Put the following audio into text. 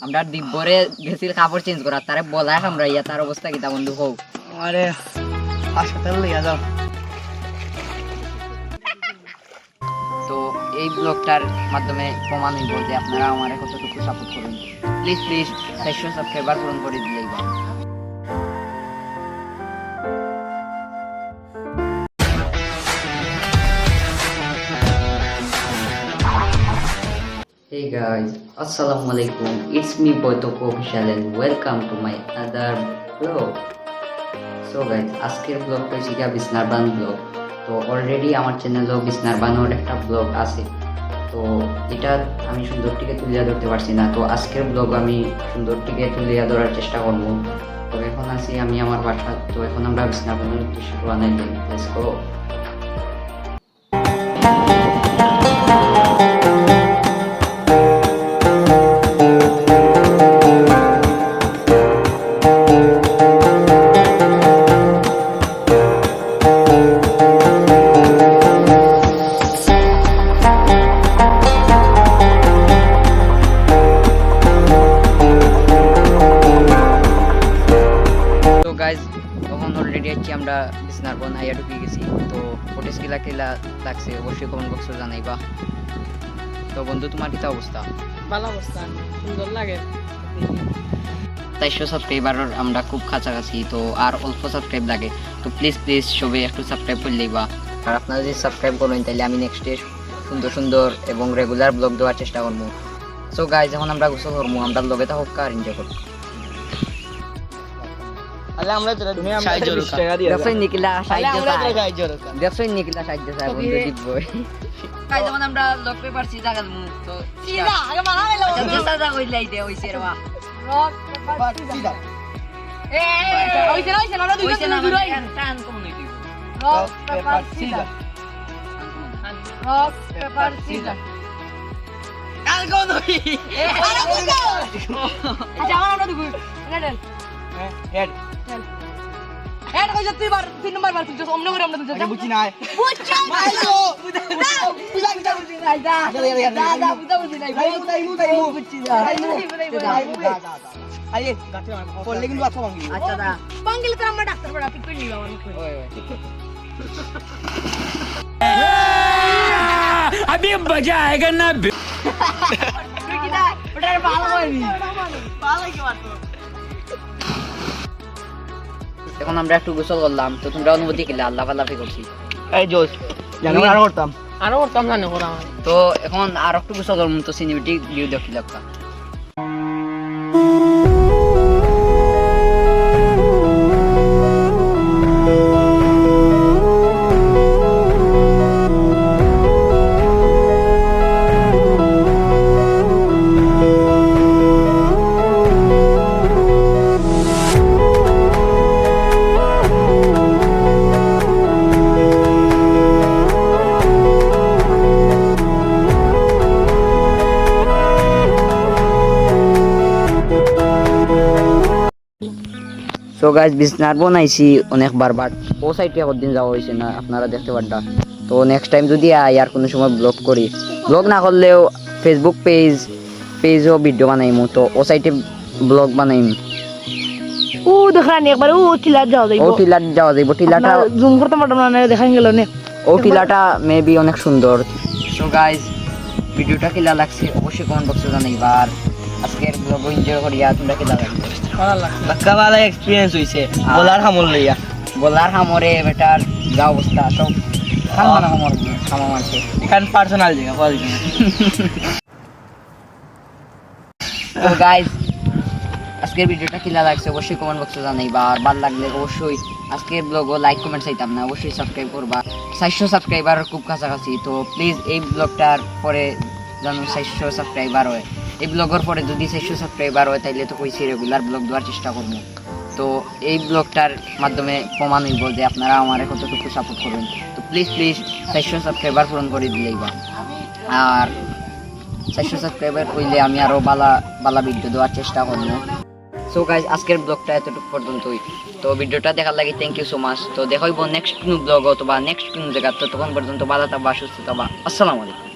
আমরা দিব্বরে গেছিল কাপড় চেঞ্জ করার, তারে বলায় আমরা ইয়া তার অবস্থা কিতা বন্ধু হোক। আরে হাসপাতাল লইয়া যাও। তো এই ব্লগটার মাধ্যমে প্রমাণ হইব যে আপনারা আমার কতটুকু সাপোর্ট করুন। প্লিজ 400 সাবস্ক্রাইবার পূরণ করে দিলেই বা। Hey guys, Assalamu Alaikum. It's me boy Topu official and welcome to my another vlog. So guys, আজকের ব্লগটা হচ্ছে বিসনারবান ব্লগ। তো অলরেডি আমার চ্যানেলেও বিসনারবানের একটা ব্লগ আছে, তো এটা আমি সুন্দরটিকে তুলিয়া ধরতে পারছি না। তো আজকের ব্লগ আমি সুন্দরটিকে তুলিয়া ধরার চেষ্টা করবো। তো এখন আছি আমি আমার বাসা। তো এখন আমরা বিসনারবানের উদ্দেশ্যে রওনা দিই। Let's go. তখন অলরেডি আছি আমরা বিসনারবন আইয়া ঢুকে গেছি। তো ফটেজ কিলা লাগছে অবশ্যই কমেন্ট বক্সে জানাইবা। তো বন্ধু তোমার কি অবস্থা? ভালো অবস্থা, সুন্দর লাগে। 400 সাবস্ক্রাইবারের আমরা খুব কাছাকাছি, তো আর অল্প সাবস্ক্রাইব লাগে। তো প্লিজ সবাই একটু সাবস্ক্রাইব করে লইবা। আর আপনারা যদি সাবস্ক্রাইব করেন তাহলে আমি নেক্সটে সুন্দর এবং রেগুলার ব্লগ দেওয়ার চেষ্টা করবো। সো গাইজ এখন আমরা গোসল করবো, আমরা ব্লগে তো হোক আর এনজয় করবো। আমরা তো ব্যবসায়ী নিকিলা সাহায্য চাই বন্ধু দিব। গাইজ এখন আমরা লক পেপার সিজা গেল তো সিজা আগে মারা গেল সিজা কইলাই দে হইছে রে বা লক পেপার সিজা হইছে না দুইটা দূর হই টান কম নই দিব। লক পেপার সিজা কাল কোন হই আরে বুঝো আচ্ছা আমরা দুগু রেডেল হেড কই তুই বার 3 নাম্বার বার তুই অন্য করে আমরা তুই যা বুঝি না বুঝছো মাইলো বুঝা বুঝি না যা যা বুঝি না ভাই তাই বুঝছি যা আরে গাছে পড়লে কিন্তু আচ্ছা ভাঙি। আচ্ছা দা ভাঙিলে তো আমরা ডাক্তার বড় ঠিক করে নিলাম আমি ওই अभी मजा आएगा ना। তুই কি না ওটা ভালো হয়নি ভালো কি বাত। এখন আমরা একটু গোসল করলাম, তো তোমরা অনুমতি কিলা আল্লাহ আল্লাহি করছি। এই জোস জানো আরো করতাম জানো করা। তো এখন আর একটু গোসল করব, তো সিনেমেটিক ভিউ দেখি লাগতা। সো গাইজ বিসনারবন আইছি অনেকবার, বাট ও সাইডে কতদিন যাওয়া হয়েছে না, আপনারা দেখতে পারটা। তো নেক্সট টাইম যদি আর কোনো সময় ব্লগ করি, ব্লগ না করলেও ফেসবুক পেজও ভিডিও বানাইমু, তো ও সাইডে ব্লগ বানাইম। ও দেখানি একবার ও টিলার যাওয়া যাইব টিলাটা জুম করতে পারতাম না, দেখাই গেল না। ও টিলাটা মেবি অনেক সুন্দর। সো গাইজ ভিডিওটা কিলা লাগছে অবশ্যই কমেন্ট বক্সে জানাইবা। আর আজকের ব্লগ এনজয় করিয়া তোমরা কিলা লাগবে বাক্কা ভালো এক্সপেরিয়েন্স হইছে। বলার হামরে বেটার যা অবস্থা সব খালমানা খামা মারছে এখান পার্সোনাল জায়গা বল। তো গাইজ আজকের ভিডিওটা কিলা লাগছে অবশ্যই কমেন্ট বক্সে জানাইবা। আর ভালো লাগলে অবশ্যই আজকের ব্লগও লাইক কমেন্ট চাইতাম না, অবশ্যই সাবস্ক্রাইব করবা। 400 সাবস্ক্রাইবার খুব কাছাকাছি, তো প্লিজ এই ব্লগটার পরে যেন 400 সাবস্ক্রাইবার হয়। এই ব্লগের পরে যদি 400 সাবস্ক্রাইবার হয় তাইলে তো কইছি রেগুলার ব্লগ দেওয়ার চেষ্টা করবো। তো এই ব্লগটার মাধ্যমে প্রমাণ হইব যে আপনারা আমার কতটুকু সাপোর্ট করবেন। তো প্লিজ 400 সাবস্ক্রাইবার পূরণ করে দিলেই বা। আর 400 সাবস্ক্রাইবার হইলে আমি আরও বালা ভিডিও দেওয়ার চেষ্টা করবো। সো গাইজ আজকের ব্লগটা এতটুকু পর্যন্তই। তো ভিডিওটা দেখার লাগে থ্যাংক ইউ সো মাচ। তো দেখা হইব নেক্সট কোনো ব্লগ অথবা নেক্সট কোনো জায়গা। তো তখন পর্যন্ত ভালো থাকবা, সুস্থ থাকবা। আসসালামু আলাইকুম।